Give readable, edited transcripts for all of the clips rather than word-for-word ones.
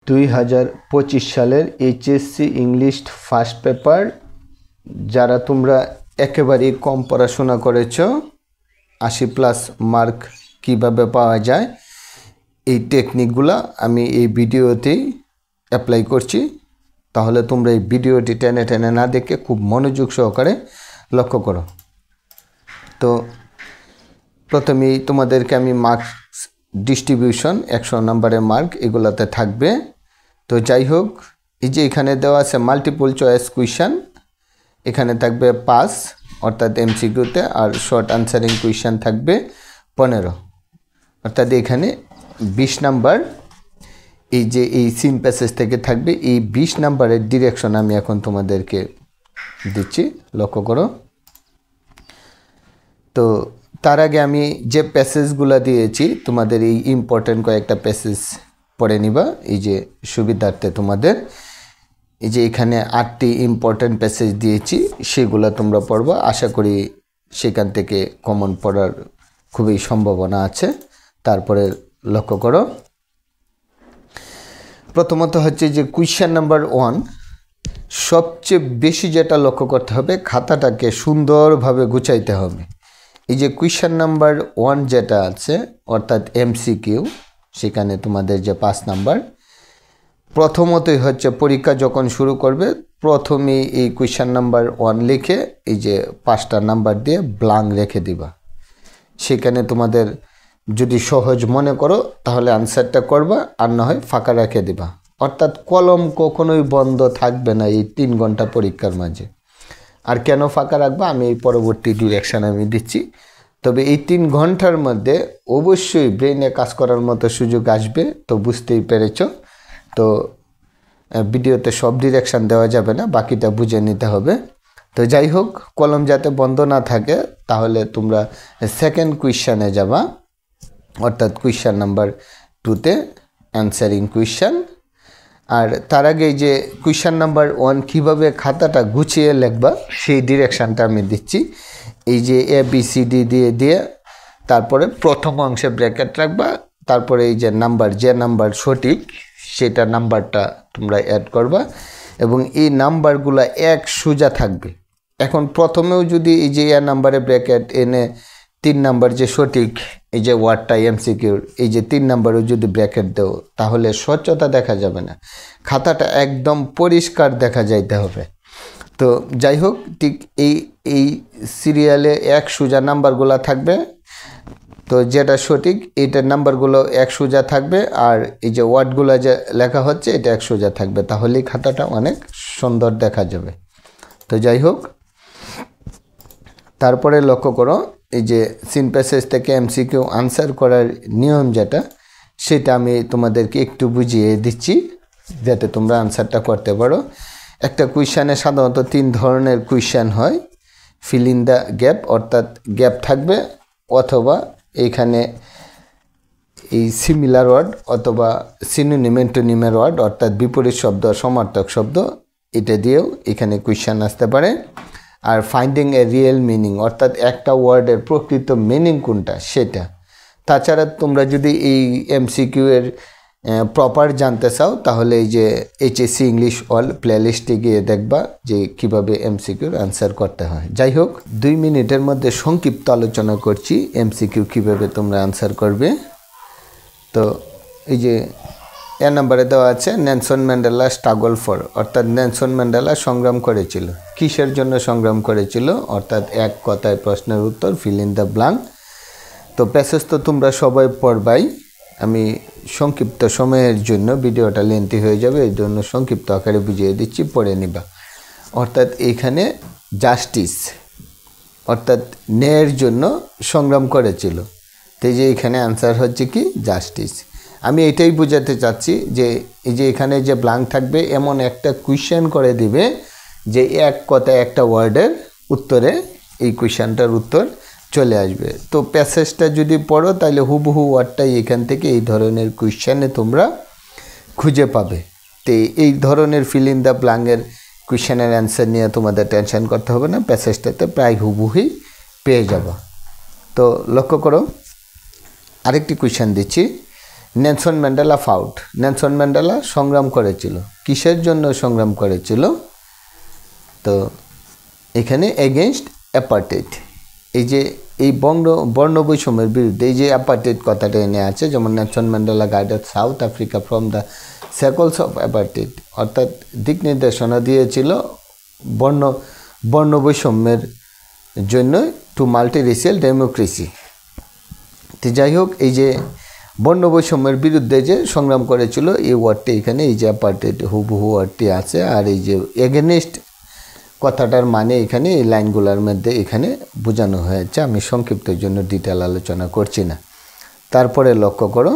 2025 সালের HSC English first paper যারা তোমরা একেবারেই কম পড়াশোনা করেছো 80+ মার্ক কিভাবে পাওয়া যায় এই টেকনিকগুলো আমি এই ভিডিওতেই অ্যাপ্লাই করছি। তাহলে তোমরা এই ভিডিওটি টেনে টেনে না দেখে খুব মনোযোগ সহকারে লক্ষ্য করো। তো প্রথমেই তোমাদেরকে আমি মার্কস ডিস্ট্রিবিউশন 100 নম্বরের মার্ক এগুলাতে থাকবে। তো যাই হোক, এই যে এখানে দেওয়া আছে মাল্টিপল চয়েস কোয়েশ্চেন, এখানে থাকবে 5 অর্থাৎ এমসিকিউতে, আর শর্ট আনসারিং কোয়েশ্চেন থাকবে 15 অর্থাৎ এখানে 20 নাম্বার। এই যে এই সিন প্যাসেজ থেকে থাকবে এই 20 নাম্বারের ডিরেকশন আমি এখন তোমাদেরকে দিচ্ছি, লক্ষ্য করো। তো তার আগে আমি যে প্যাসেজগুলো দিয়েছি তোমাদের এই ইম্পর্টেন্ট কয়েকটা প্যাসেজ পড়ে নিবা। এই যে সুবিধার্থে তোমাদের এই যে এখানে 8টি ইম্পর্টেন্ট প্যাসেজ দিয়েছি, সেগুলো তোমরা পড়বা। আশা করি সেখান থেকে কমন পড়ার খুবই সম্ভাবনা আছে। তারপরে লক্ষ্য করো, প্রথমত হচ্ছে যে কোয়েশ্চেন নাম্বার 1, সবচেয়ে বেশি যেটা লক্ষ্য করতে হবে খাতাটাকে সুন্দরভাবে গুছাইতে হবে। এই যে কোয়েশ্চেন নাম্বার 1 যেটা আছে অর্থাৎ এমসিকিউ, সেখানে তোমাদের যে 5 নাম্বার, প্রথমতই হচ্ছে পরীক্ষা যখন শুরু করবে প্রথমেই এই কোয়েশ্চেন নাম্বার 1 লিখে এই যে 5টা নাম্বার দিয়ে ব্ল্যাঙ্ক রেখে দিবা। সেখানে তোমাদের যদি সহজ মনে করো তাহলে আনসারটা করবা, আর না হয় ফাঁকা রেখে দিবা। অর্থাৎ কলম কখনোই বন্ধ থাকবে না এই 3 ঘন্টা পরীক্ষার মাঝে। আর কেন ফাঁকা রাখবা আমি এই পরবর্তী ডিরেকশন আমি দিচ্ছি। তবে এই 3 ঘন্টার মধ্যে অবশ্যই ব্রেনে কাজ করার মতো সুযোগ আসবে, তো বুঝতেই পেরেছ। তো ভিডিওতে সব ডিরেকশন দেওয়া যাবে না, বাকিটা বুঝে নিতে হবে। তো যাই হোক, কলম যাতে বন্ধ না থাকে তাহলে তোমরা সেকেন্ড কোয়েশ্চেনে যাবা, অর্থাৎ কোয়েশ্চেন নাম্বার 2তে অ্যান্সারিং কোয়েশ্চেন। আর তার আগে যে কোয়েশ্চেন নাম্বার 1 কীভাবে খাতাটা গুছিয়ে লিখবা সেই ডিরেকশানটা আমি দিচ্ছি। এই যে ABCD দিয়ে তারপরে প্রথম অংশে ব্র্যাকেট রাখবা, তারপরে এই যে নাম্বার, যে নাম্বার সঠিক সেটা নাম্বারটা তোমরা অ্যাড করবা, এবং এই নাম্বারগুলো এক সোজা থাকবে। এখন প্রথমেও যদি এই যে নাম্বারে ব্র্যাকেট এনে 3 নাম্বার যে সঠিক এই যে ওয়ার্ডটা এমসিকিউর এই যে 3 নাম্বারও যদি ব্র্যাকেট দেও তাহলে স্বচ্ছতা দেখা যাবে না, খাতাটা একদম পরিষ্কার দেখা যাইতে হবে। তো যাই হোক, ঠিক এই সিরিয়ালে এক সোজা নাম্বারগুলো থাকবে। তো যেটা সঠিক এইটার নাম্বারগুলো এক সোজা থাকবে, আর এই যে ওয়ার্ডগুলো যে লেখা হচ্ছে এটা এক সোজা থাকবে, তাহলেই খাতাটা অনেক সুন্দর দেখা যাবে। তো যাই হোক, তারপরে লক্ষ্য করো এই যে সিন প্যাসেজ থেকে এমসিকিউ আনসার করার নিয়ম যেটা, সেটা আমি তোমাদেরকে একটু বুঝিয়ে দিচ্ছি যাতে তোমরা আনসারটা করতে পারো। একটা কোয়েশ্চেনে সাধারণত 3 ধরনের কোয়েশ্চেন হয়। ফিল ইন দ্য গ্যাপ, অর্থাৎ গ্যাপ থাকবে, অথবা এইখানে এই সিমিলার ওয়ার্ড অথবা সিনোনিম অ্যান্টোনিমের ওয়ার্ড অর্থাৎ বিপরীত শব্দ সমার্থক শব্দ, এটা দিয়েও এখানে কোয়েশ্চেন আসতে পারে। Are finding A real meaning, অর্থাৎ একটা ওয়ার্ডের প্রকৃত মিনিং কোনটা সেটা। তাছাড়া তোমরা যদি এই এমসিকিউ এর প্রপার জানতে চাও তাহলে এই যে এইচএসসি ইংলিশ অল প্লেলিস্টে গিয়ে দেখবা যে কিভাবে এমসিকিউর আনসার করতে হয়। যাই হোক, 2 মিনিটের মধ্যে সংক্ষিপ্ত আলোচনা করছি এমসিকিউ কিভাবে তোমরা আনসার করবে। তো এই যে নাম্বারে দেওয়া আছে নেলসন ম্যান্ডেলা স্ট্রাগল ফর, অর্থাৎ নেলসন ম্যান্ডেলা সংগ্রাম করেছিল, কিসের জন্য সংগ্রাম করেছিল, অর্থাৎ এক কথায় প্রশ্নের উত্তর, ফিল ইন দ্য ব্ল্যাঙ্ক। তো প্যাসেজ তো তোমরা সবাই পড়বাই, আমি সংক্ষিপ্ত সময়ের জন্য ভিডিওটা লেন্থি হয়ে যাবে, এই জন্য সংক্ষিপ্ত আকারে বুঝিয়ে দিচ্ছি, পড়ে নিবা। অর্থাৎ এইখানে জাস্টিস অর্থাৎ ন্যায়ের জন্য সংগ্রাম করেছিল, তো যে এখানে আনসার হচ্ছে কি জাস্টিস। আমি এটাই বোঝাতে চাচ্ছি যে এই যে এখানে যে ব্ল্যাঙ্ক থাকবে এমন একটা কোয়েশ্চেন করে দিবে যে এক কথায় একটা ওয়ার্ডের উত্তরে এই কোয়েশ্চেনটার উত্তর চলে আসবে। তো প্যাসেজটা যদি পড়ো তাহলে হুবহু ওয়ার্ডটাই এখান থেকে এই ধরনের কোয়েশ্চেনে তোমরা খুঁজে পাবে। তো এই ধরনের ফিল ইন দ্য ব্ল্যাঙ্কের কোয়েশ্চেনের অ্যান্সার নিয়ে তোমাদের টেনশন করতে হবে না, প্যাসেজটাতে প্রায় হুবহুই পেয়ে যাবে। তো লক্ষ্য করো, আরেকটি কোয়েশ্চেন দিচ্ছি, Nelson Mandela fought. Nelson Mandela সংগ্রাম করেছিল, কিসের জন্য সংগ্রাম করেছিল? তো এখানে এগেনস্ট অ্যাপার্টেড, এই যে এই বর্ণ বৈষম্যের বিরুদ্ধে, এই যে অ্যাপার্টেড কথাটা এনে আছে, যেমন Nelson Mandela guided South Africa from the shackles of apartheid, অর্থাৎ দিক নির্দেশনা দিয়েছিল বর্ণ বৈষম্যের জন্য টু মাল্টি রেসিয়াল ডেমোক্রেসি। তো যাই হোক, এই যে বর্ণ বৈষম্যের বিরুদ্ধে যে সংগ্রাম করেছিল, এই ওয়ার্ডটি এখানে, এই যে অ্যাপার্টেড হুবহু ওয়ার্ডটি আছে, আর এই যে এগেনস্ট কথাটার মানে এখানে এই লাইনগুলোর মধ্যে এখানে বোঝানো হয়েছে। আমি সংক্ষিপ্তের জন্য ডিটেল আলোচনা করছি না। তারপরে লক্ষ্য করো,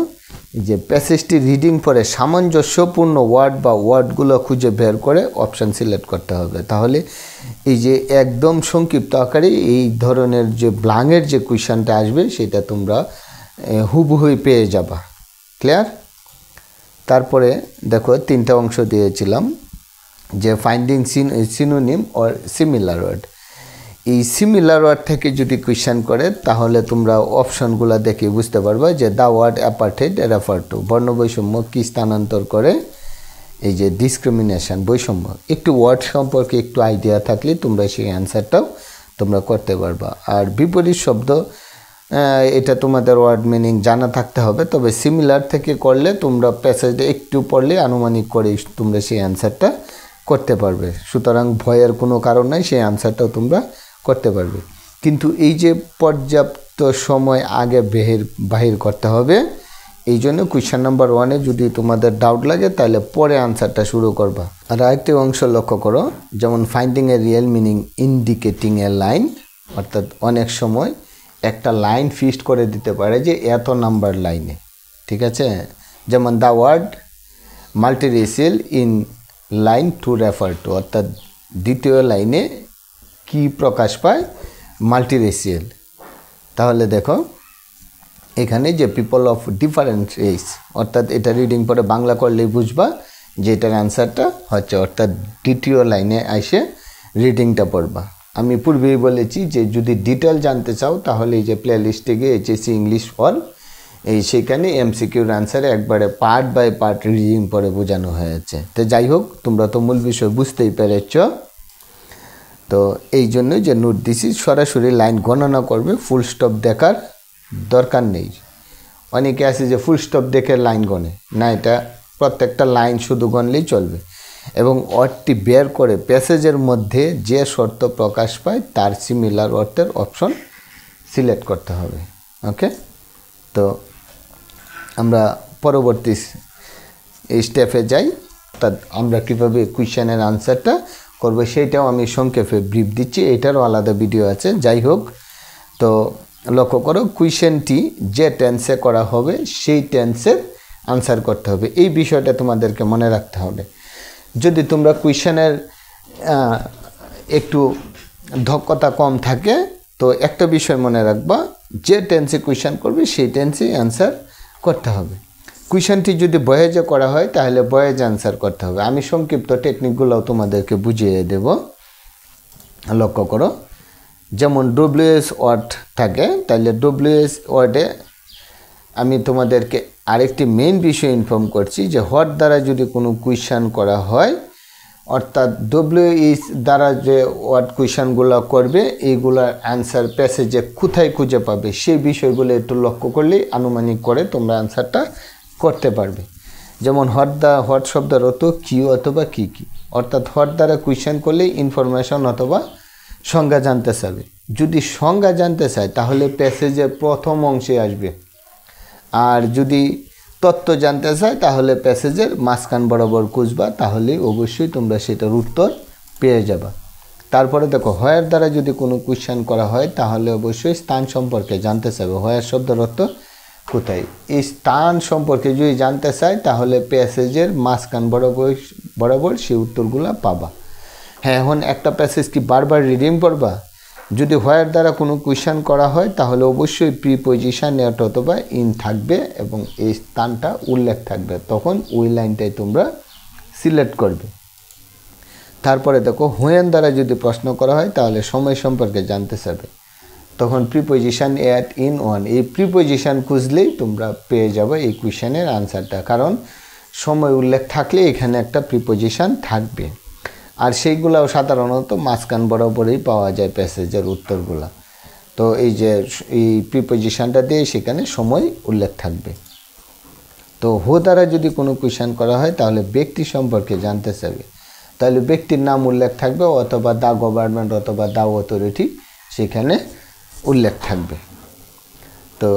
যে প্যাসেজটি রিডিং পরে সামঞ্জস্যপূর্ণ ওয়ার্ড বা ওয়ার্ডগুলো খুঁজে বের করে অপশান সিলেক্ট করতে হবে। তাহলে এই যে একদম সংক্ষিপ্ত আকারে এই ধরনের যে ব্লাঙ্কের যে কোয়েশ্চনটা আসবে সেটা তোমরা হুবহুই পেয়ে যাবা। ক্লিয়ার? তারপরে দেখো 3টা অংশ দিয়েছিলাম, যে finding synonym or similar word. এই সিমিলার ওয়ার্ড থেকে যদি কোয়েশ্চেন করে তাহলে তোমরা অপশনগুলো দেখে বুঝতে পারবে যে দ্য ওয়ার্ড অ্যাপার্টেড রেফার টু, বর্ণ বৈষম্য কি স্থানান্তর করে, এই যে ডিসক্রিমিনেশন বৈষম্য। একটু ওয়ার্ড সম্পর্কে একটু আইডিয়া থাকলে তোমরা সেই অ্যান্সারটাও তোমরা করতে পারবা। আর বিপরীত শব্দ, এটা তোমাদের ওয়ার্ড মিনিং জানা থাকতে হবে, তবে সিমিলার থেকে করলে তোমরা প্যাসেজটা একটু পড়লে আনুমানিক করে তোমরা সেই অ্যান্সারটা করতে পারবে। সুতরাং ভয়ের কোনো কারণ নাই, সেই অ্যান্সারটাও তোমরা করতে পারবে। কিন্তু এই যে পর্যাপ্ত সময় আগে বাহির করতে হবে, এই জন্য কোয়েশ্চেন নাম্বার 1-এ যদি তোমাদের ডাউট লাগে তাহলে পরে আনসারটা শুরু করবা। আর আরেকটি অংশ লক্ষ্য করো, যেমন ফাইন্ডিং এ রিয়েল মিনিং ইন্ডিকেটিং এ লাইন, অর্থাৎ অনেক সময় একটা লাইন ফিক্সড করে দিতে পারে যে এত নাম্বার লাইনে, ঠিক আছে? যেমন the word multiracial in line to refer to, অর্থাৎ দ্বিতীয় লাইনে কি প্রকাশ পায়? মাল্টিরেসিয়াল। তাহলে দেখো এখানে যে পিপল অফ ডিফারেন্ট রেস, অর্থাৎ এটা রিডিং পরে বাংলা করলেই বুঝবা যে এটার অ্যান্সারটা হচ্ছে, অর্থাৎ দ্বিতীয় লাইনে এসে রিডিংটা পড়বা। আমি পূর্বেই বলেছি যে যদি ডিটেল জানতে চাও তাহলে এই যে প্লে লিস্টে গিয়ে এইচএসসি ইংলিশ ফর, সেইখানে এমসিকিউর অ্যান্সারে একবারে পার্ট বাই পার্ট রিডিং পরে বোঝানো হয়েছে। তো যাই হোক, তোমরা তো মূল বিষয় বুঝতেই পেরেছ। তো এই জন্য যে নোট দিছি, সরাসরি লাইন গণনা করবে, ফুল স্টপ দেখার দরকার নেই। অনেকে আছে যে ফুল স্টপ দেখে লাইন গণে না, এটা প্রত্যেকটা লাইন শুধু গণলেই চলবে। এবং অর্থটি বের করে প্যাসেজের মধ্যে যে শর্ত প্রকাশ পায় তার সিমিলার অর্থের অপশন সিলেক্ট করতে হবে। ওকে, তো আমরা পরবর্তী স্টেপে যাই, অর্থাৎ আমরা কীভাবে কোয়েশ্চেনের আনসারটা করবো সেইটাও আমি সংক্ষেপে ব্রিফ দিচ্ছি, এটারও আলাদা ভিডিও আছে। যাই হোক, তো লক্ষ্য করো, কোয়েশ্চেনটি যে টেন্সে করা হবে সেই টেন্সের আনসার করতে হবে। এই বিষয়টা তোমাদেরকে মনে রাখতে হবে। যদি তোমরা কোয়েশ্চেনের একটু দক্ষতা কম থাকে তো একটা বিষয় মনে রাখবা, যে টেন্সে কোয়েশ্চেন করবে সেই টেন্সে অ্যান্সার করতে হবে। কোয়েশ্চেনটি যদি ভয়েজে করা হয় তাহলে ভয়েজে অ্যান্সার করতে হবে। আমি সংক্ষিপ্ত টেকনিকগুলোও তোমাদেরকে বুঝিয়ে দেব। লক্ষ্য করো, যেমন ডব্লিউএস ওয়ার্ড থাকে, তাহলে ডব্লিউএস ওয়ার্ডে আমি তোমাদেরকে আরেকটি মেইন বিষয় ইনফর্ম করছি যে হোয়াট দ্বারা যদি কোনো কোয়েশ্চেন করা হয়, অর্থাৎ ডব্লিউএস দ্বারা যে ওয়ার্ড কোয়েশ্চেনগুলো করবে এইগুলোর অ্যান্সার প্যাসেজে কোথায় খুঁজে পাবে সেই বিষয়গুলো একটু লক্ষ্য করলেই আনুমানিক করে তোমরা অ্যান্সারটা করতে পারবে। যেমন হোয়াট শব্দের অর্থ কি অথবা কি, অর্থাৎ হোয়াট দ্বারা কোয়েশ্চেন করলে ইনফরমেশন অথবা সংজ্ঞা জানতে চাবে। যদি সংজ্ঞা জানতে চায় তাহলে প্যাসেজের প্রথম অংশে আসবে, আর যদি তথ্য জানতে চায় তাহলে প্যাসেজের মাঝখান বরাবর খুঁজবা, তাহলে অবশ্যই তোমরা সেটার উত্তর পেয়ে যাবা। তারপরে দেখো, হোয়ার দ্বারা যদি কোনো কোয়েশ্চেন করা হয় তাহলে অবশ্যই স্থান সম্পর্কে জানতে চাবে। হোয়ার শব্দের অর্থ কোথায়, এই স্থান সম্পর্কে যদি জানতে চায় তাহলে প্যাসেজের মাঝখান বরাবর সেই উত্তরগুলো পাবা। হ্যাঁ, এখন একটা প্যাসেজ কি বারবার রিডিং পড়বা? যদি হোয়ার দ্বারা কোনো কোয়েশ্চেন করা হয় তাহলে অবশ্যই প্রিপজিশন এট অথবা ইন থাকবে এবং এই স্থানটা উল্লেখ থাকবে, তখন ওই লাইনটাই তোমরা সিলেক্ট করবে। তারপরে দেখো, হোয়েন দ্বারা যদি প্রশ্ন করা হয় তাহলে সময় সম্পর্কে জানতে চাবে, তখন প্রিপজিশন অ্যাট ইন ওয়ান, এই প্রিপজিশন খুঁজলেই তোমরা পেয়ে যাবে এই কোয়েশ্চেনের আনসারটা, কারণ সময় উল্লেখ থাকলে এখানে একটা প্রিপজিশন থাকবে। আর সেইগুলাও সাধারণত মাঝখান বরাবরই পাওয়া যায় প্যাসেজের উত্তরগুলা। তো এই যে এই প্রিপজিশনটা দিয়ে সেখানে সময় উল্লেখ থাকবে। তো হো দ্বারা যদি কোনো কোয়েশ্চেন করা হয় তাহলে ব্যক্তি সম্পর্কে জানতে চাইবে, তাহলে ব্যক্তির নাম উল্লেখ থাকবে অথবা দ্য গভর্নমেন্ট অথবা দ্য অথরিটি সেখানে উল্লেখ থাকবে। তো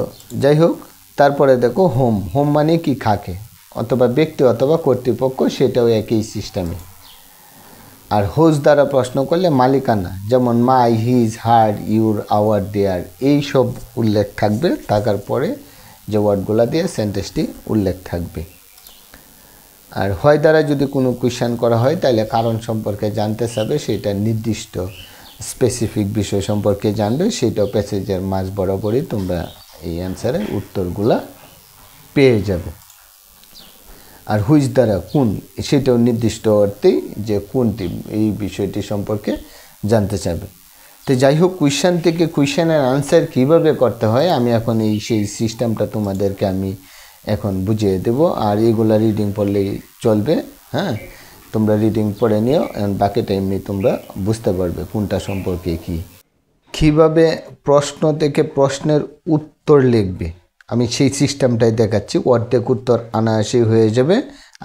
যাই হোক, তারপরে দেখো হোম, হোম মানে কি খাকে, অথবা ব্যক্তি অথবা কর্তৃপক্ষ, সেটাও একই সিস্টেমে। আর হোজ দ্বারা প্রশ্ন করলে মালিকানা, যেমন মাই, হিজ, হার, ইউর, আওয়ার, দেয়ার, এই সব উল্লেখ থাকবে, থাকার পরে যে ওয়ার্ডগুলো দিয়ে সেন্টেন্সটি উল্লেখ থাকবে। আর হয় দ্বারা যদি কোনো কোয়েশ্চেন করা হয় তাহলে কারণ সম্পর্কে জানতে চাবে, সেটা নির্দিষ্ট স্পেসিফিক বিষয় সম্পর্কে জানবে, সেটাও প্যাসেজের মাঝ বরাবরই তোমরা এই অ্যান্সারের উত্তরগুলা পেয়ে যাবে। আর হুইচ দ্বারা কোন, সেটাও নির্দিষ্ট অর্থেই যে কোনটি, এই বিষয়টি সম্পর্কে জানতে চাবে। তো যাই হোক, কোয়েশ্চেন থেকে কোয়েশ্চেনের আনসার কীভাবে করতে হয় আমি এখন সেই সিস্টেমটা তোমাদেরকে আমি এখন বুঝিয়ে দেব। আর এইগুলা রিডিং পড়লেই চলবে, হ্যাঁ, তোমরা রিডিং পড়ে নিও, বাকিটা এমনি তোমরা বুঝতে পারবে কোনটা সম্পর্কে কীভাবে প্রশ্ন থেকে প্রশ্নের উত্তর লিখবে আমি সেই সিস্টেমটাই দেখাচ্ছি। অর্ধেক উত্তর অনায়াসই হয়ে যাবে,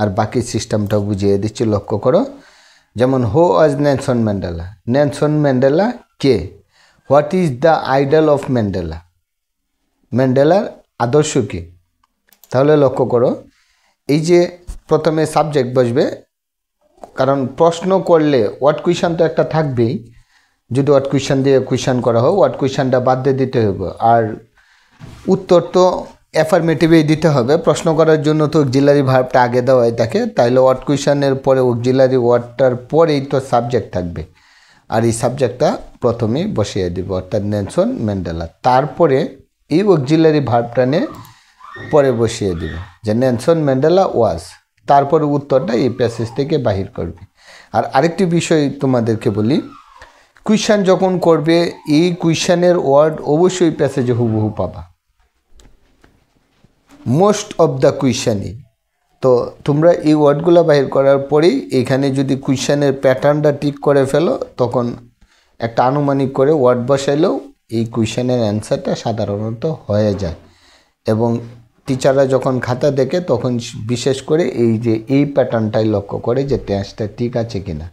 আর বাকি সিস্টেমটাও বুঝিয়ে দিচ্ছি, লক্ষ্য করো। যেমন who was Nelson Mandela, Nelson Mandela কে? What is the idol of Mandela, ম্যান্ডেলার আদর্শ কী? তাহলে লক্ষ্য করো, এই যে প্রথমে সাবজেক্ট বসবে, কারণ প্রশ্ন করলে ওয়াট কোয়েশ্চন তো একটা থাকবেই, যদি ওয়াট কোয়েশ্চন দিয়ে কোয়েশ্চন করা হয় ওয়াট কোয়েশ্চনটা বাদ দিয়ে দিতে হবে, আর উত্তর তো অ্যাফার্মেটিভেই দিতে হবে। প্রশ্ন করার জন্য তো অক্সিলারি ভার্বটা আগে দেওয়াই থাকে, তাইলে ওয়াট কোয়েশ্চনের পরে অক্সিলারি ওয়ার্ডটার পরেই তো সাবজেক্ট থাকবে, আর এই সাবজেক্টটা প্রথমেই বসিয়ে দিব, অর্থাৎ নেলসন ম্যান্ডেলা। তারপরে এই অক্সিলারি ভার্বটা নিয়ে পরে বসিয়ে দিব যে নেলসন ম্যান্ডেলা ওয়াজ, তারপরে উত্তরটা এই প্যাসেজ থেকে বাহির করবে। আর আরেকটি বিষয় তোমাদেরকে বলি, কোয়েশ্চেন যখন করবে এই কোয়েশ্চেনের ওয়ার্ড অবশ্যই প্যাসেজে হুবহু পাবা, মোস্ট অফ দ্য কোয়েশ্চেনই। তো তোমরা এই ওয়ার্ডগুলো বাহির করার পরেই এখানে যদি কোয়েশ্চেনের প্যাটার্নটা ঠিক করে ফেলো, তখন একটা আনুমানিক করে ওয়ার্ড বসাইলেও এই কোয়েশ্চেনের অ্যান্সারটা সাধারণত হয়ে যায়। এবং টিচাররা যখন খাতা দেখে তখন বিশেষ করে এই যে এই প্যাটার্নটাই লক্ষ্য করে যে টেন্সটা ঠিক আছে কিনা।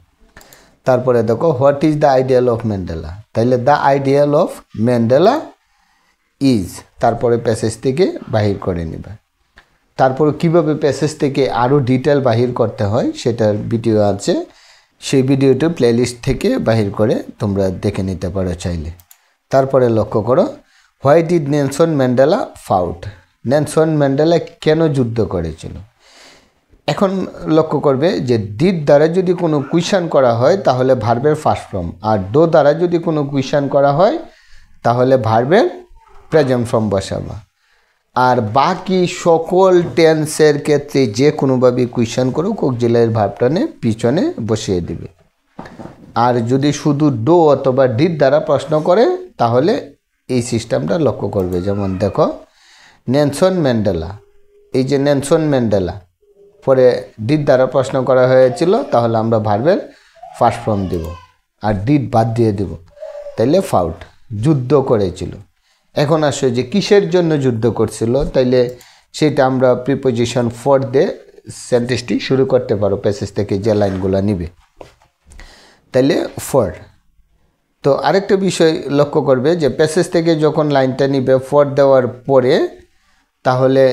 তারপরে দেখো what is the ideal of Mandela, তাইলে the ideal of Mandela is, তারপরে প্যাসেজ থেকে বাহির করে নেবে। তারপরে কিভাবে প্যাসেজ থেকে আরও ডিটেল বাহির করতে হয় সেটার ভিডিও আছে, সেই ভিডিওটা প্লেলিস্ট থেকে বাহির করে তোমরা দেখে নিতে পারো চাইলে। তারপরে লক্ষ্য করো, why did Nelson Mandela fought, Nelson Mandela কেন যুদ্ধ করেছিল। এখন লক্ষ্য করবে যে ডিড দ্বারা যদি কোনো কোয়েশ্চন করা হয় তাহলে ভার্বের ফার্স্ট ফর্ম, আর ডো দ্বারা যদি কোনো কোয়েশ্চন করা হয় তাহলে ভার্বের প্রেজেন্ট ফর্ম বসাবা। আর বাকি সকল টেন্সের ক্ষেত্রে যে কোনোভাবে কোয়েশ্চন করুক অক্সিলারি ভার্বটা নিয়ে পিছনে বসিয়ে দিবে। আর যদি শুধু ডো অথবা ডিড দ্বারা প্রশ্ন করে তাহলে এই সিস্টেমটা লক্ষ্য করবে। যেমন দেখো নেলসন ম্যান্ডেলা, এই যে নেলসন ম্যান্ডেলা পরে ডিড দ্বারা প্রশ্ন করা হয়েছিল, তাহলে আমরা ভার্বের ফার্স্ট ফর্ম দেব আর ডিড বাদ দিয়ে দেব, তাইলে ফাউট, যুদ্ধ করেছিল। এখন আসে যে কিসের জন্য যুদ্ধ করছিল, তাইলে সেটা আমরা প্রিপোজিশন ফর দিয়ে সেন্টেন্সটি শুরু করতে পারো প্যাসেজ থেকে যে লাইনগুলো নিবে, তাইলে ফর। তো আরেকটা বিষয় লক্ষ্য করবে যে প্যাসেজ থেকে যখন লাইনটা নিবে ফর দেওয়ার পরে, তাহলে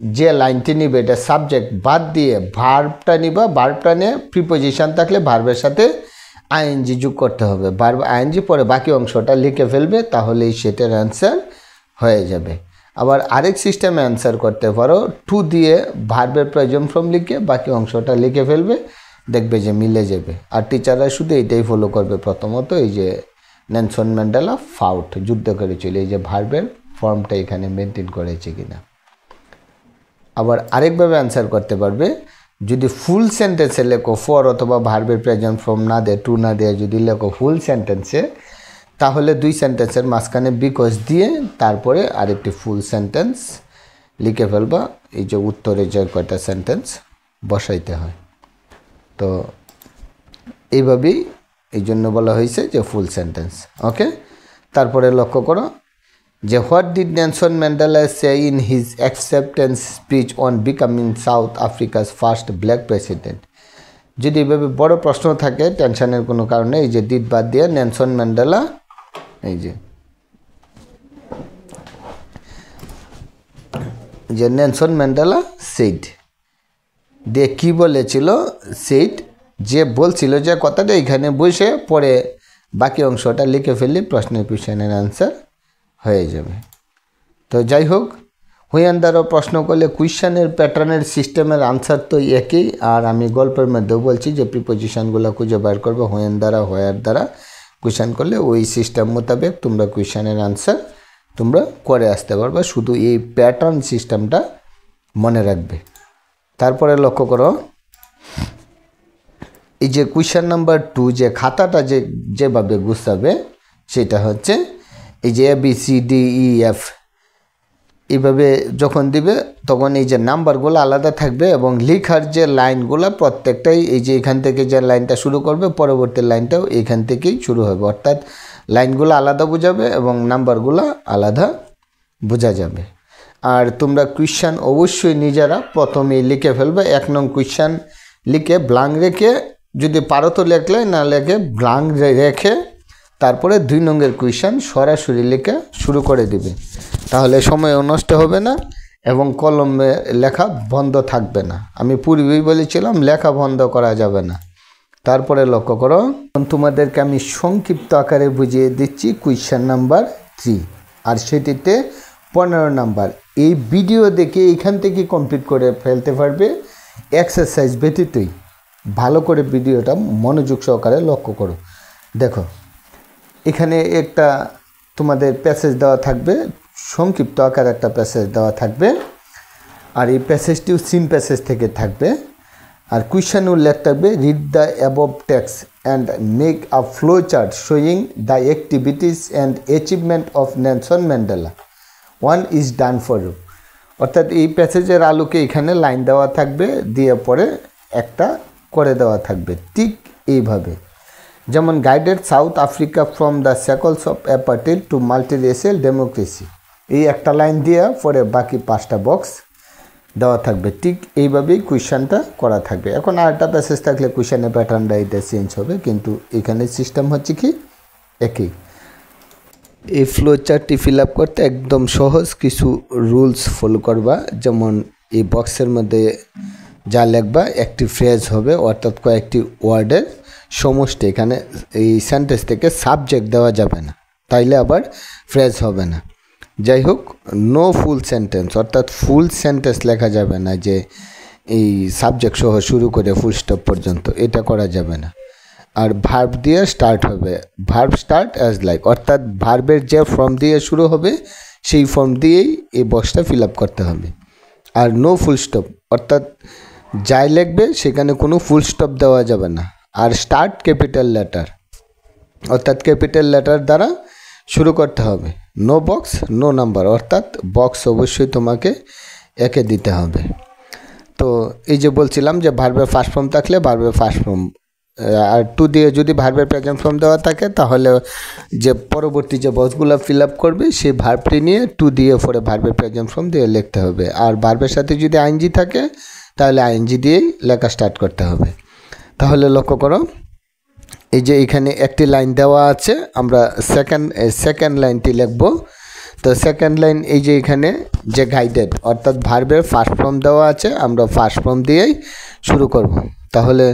যে লাইনটি নিবে এটা সাবজেক্ট বাদ দিয়ে ভার্বটা নিবা, ভার্বটা নিয়ে প্রিপোজিশন থাকলে ভার্বের সাথে আইএনজি যোগ করতে হবে, ভার্ব আইএনজি পরে বাকি অংশটা লিখে ফেলবে, তাহলেই সেটার অ্যান্সার হয়ে যাবে। আবার আরেক সিস্টেমে অ্যান্সার করতে পারো, টু দিয়ে ভার্বের প্রেজেন্ট ফর্ম লিখে বাকি অংশটা লিখে ফেলবে, দেখবে যে মিলে যাবে। আর টিচাররা শুধু এইটাই ফলো করবে, প্রথমত এই যে নেলসন ম্যান্ডেলা ফাউট, যুদ্ধ করেছিল, এই যে ভার্বের ফর্মটা এখানে মেনটেন করেছে কিনা। আবার আরেকভাবে অ্যান্সার করতে পারবে, যদি ফুল সেন্টেন্সে লেখো ফর অথবা ভার্বের প্রেজেন্ট ফর্ম না দেয়, টু না দেয়, যদি লেখো ফুল সেন্টেন্সে, তাহলে দুই সেন্টেন্সের মাঝখানে বিকজ দিয়ে তারপরে আরেকটি ফুল সেন্টেন্স লিখে ফেলবা। এই যে উত্তরে যে কয়টা সেন্টেন্স বসাইতে হয়, তো এইভাবেই এই জন্য বলা হয়েছে যে ফুল সেন্টেন্স। ওকে, তারপরে লক্ষ্য করো যে what did Nelson Mandela say in his acceptance speech on becoming south আফ্রিকাস first black president. যদি এভাবে বড় প্রশ্ন থাকে টেনশনের কোনো কারণে এই যে ডিড বাদ দিয়ে নেলসন ম্যান্ডেলা, এই যে নেলসন ম্যান্ডেলা সেড দিয়ে কী বলেছিল, সেড যে বলছিল যে কথাটা এখানে বসে পরে বাকি অংশটা লিখে ফেললে প্রশ্নের কোয়েশ্চেনের আনসার হয়ে যাবে। তো যাই হোক, হুইয়ান দ্বারা প্রশ্ন করলে কোয়েশ্চেনের প্যাটার্নের সিস্টেমের আনসার তো একই। আর আমি গল্পের মধ্যেও বলছি যে প্রিপোজিশনগুলো খুঁজে বার করবে হুইয়ান দ্বারা, হোয়ার দ্বারা কোয়েশ্চেন করলে ওই সিস্টেম মোতাবেক তোমরা কোয়েশ্চেনের আনসার তোমরা করে আসতে পারবে। শুধু এই প্যাটার্ন সিস্টেমটা মনে রাখবে। তারপরে লক্ষ্য করো এই যে কোয়েশ্চেন নাম্বার 2 যে খাতাটা যেভাবে গুছাবে সেটা হচ্ছে এই যে ABCDEF এইভাবে যখন দিবে তখন এই যে নাম্বারগুলো আলাদা থাকবে এবং লেখার যে লাইনগুলো প্রত্যেকটাই এই যে এখান থেকে যে লাইনটা শুরু করবে পরবর্তী লাইনটাও এখান থেকেই শুরু হবে, অর্থাৎ লাইনগুলো আলাদা বোঝাবে এবং নাম্বারগুলো আলাদা বোঝা যাবে। আর তোমরা কোয়েশ্চেন অবশ্যই নিজেরা প্রথমেই লিখে ফেলবে। 1 নং কোয়েশ্চেন লিখে ব্লাঙ্ক রেখে, যদি পারো তো লেখলে, না লেখে ব্লাঙ্ক রেখে তারপরে 2 নংয়ের কোয়েশ্চেন সরাসরি লেখা শুরু করে দিবে। তাহলে সময় নষ্ট হবে না এবং কলমে লেখা বন্ধ থাকবে না। আমি পূর্বেই বলেছিলাম লেখা বন্ধ করা যাবে না। তারপরে লক্ষ্য করো, তোমাদেরকে আমি সংক্ষিপ্ত আকারে বুঝিয়ে দিচ্ছি কোয়েশ্চেন নাম্বার 3, আর সেটিতে 15 নাম্বার। এই ভিডিও দেখে এখান থেকে কমপ্লিট করে ফেলতে পারবে এক্সারসাইজ ব্যতীতই। ভালো করে ভিডিওটা মনোযোগ সহকারে লক্ষ্য করো। দেখো এখানে একটা তোমাদের প্যাসেজ দেওয়া থাকবে, সংক্ষিপ্ত আকারে একটা প্যাসেজ দেওয়া থাকবে, আর এই প্যাসেজটিও সিন প্যাসেজ থেকে থাকবে। আর কোয়েশ্চেন উল্লেখ থাকবে read the above text and make a flow chart showing the activities and achievement of Nelson Mandela. 1 is done for you. অর্থাৎ এই প্যাসেজের আলোকে এখানে লাইন দেওয়া থাকবে, দিয়ে পরে একটা করে দেওয়া থাকবে ঠিক এইভাবে। যেমন guided South Africa from the shackles of apartheid to multiracial democracy. এই একটা লাইন দিয়ে পরে বাকি 5টা বক্স দেওয়া থাকবে। ঠিক এইভাবেই কোয়েশ্চেনটা করা থাকবে। এখন আরেকটা প্যাসেজ থাকলে কোয়েশ্চেনের প্যাটার্নটা এটা চেঞ্জ হবে, কিন্তু এখানে সিস্টেম হচ্ছে কি একই। এই ফ্লো চার্টটি ফিল আপ করতে একদম সহজ কিছু রুলস ফলো করবা। যেমন এই বক্সের মধ্যে যা লিখবা একটি ফ্রেজ হবে, অর্থাৎ কয়েকটি ওয়ার্ডের সমষ্টি। এখানে এই সেন্টেন্স থেকে সাবজেক্ট দেওয়া যাবে না, তাইলে আবার ফ্রেজ হবে না। যাই হোক, নো ফুল সেন্টেন্স, অর্থাৎ ফুল সেন্টেন্স লেখা যাবে না যে এই সাবজেক্ট সহ শুরু করে ফুল স্টপ পর্যন্ত, এটা করা যাবে না। আর ভার্ব দিয়ে স্টার্ট হবে, ভার্ব স্টার্ট অ্যাজ লাইক, অর্থাৎ ভার্বের যে ফর্ম দিয়ে শুরু হবে সেই ফর্ম দিয়েই এই বক্সটা ফিল আপ করতে হবে। আর নো ফুল স্টপ, অর্থাৎ যাই লিখবে সেখানে কোনো ফুল স্টপ দেওয়া যাবে না। আর স্টার্ট ক্যাপিটাল লেটার, অর্থাৎ ক্যাপিটাল লেটার দ্বারা শুরু করতে হবে। নো বক্স নো নাম্বার, অর্থাৎ বক্স অবশ্যই তোমাকে একে দিতে হবে। তো এই যে বলছিলাম যে ভার্বের ফার্স্ট ফর্ম থাকলে ভার্বের ফার্স্ট ফর্ম, আর 2 দিয়ে যদি ভার্বের প্রেজেন্ট ফর্ম দেওয়া থাকে তাহলে যে পরবর্তী যে বক্সগুলো ফিল আপ করবে সেই ভার্বটি নিয়ে 2 দিয়ে পরে ভার্বের প্রেজেন্ট ফর্ম দিয়ে লিখতে হবে। আর ভার্বের সাথে যদি আইএনজি থাকে তাহলে আইএনজি দিয়েই লেখা স্টার্ট করতে হবে। তাহলে লক্ষ্য করো এই যে এখানে একটি লাইন দেওয়া আছে, আমরা সেকেন্ড লাইনটি লিখব। তো সেকেন্ড লাইন এই যে এখানে যে গাইডেড, অর্থাৎ ভার্বের ফার্স্ট ফর্ম দেওয়া আছে, আমরা ফার্স্ট ফর্ম দিয়েই শুরু করব। তাহলে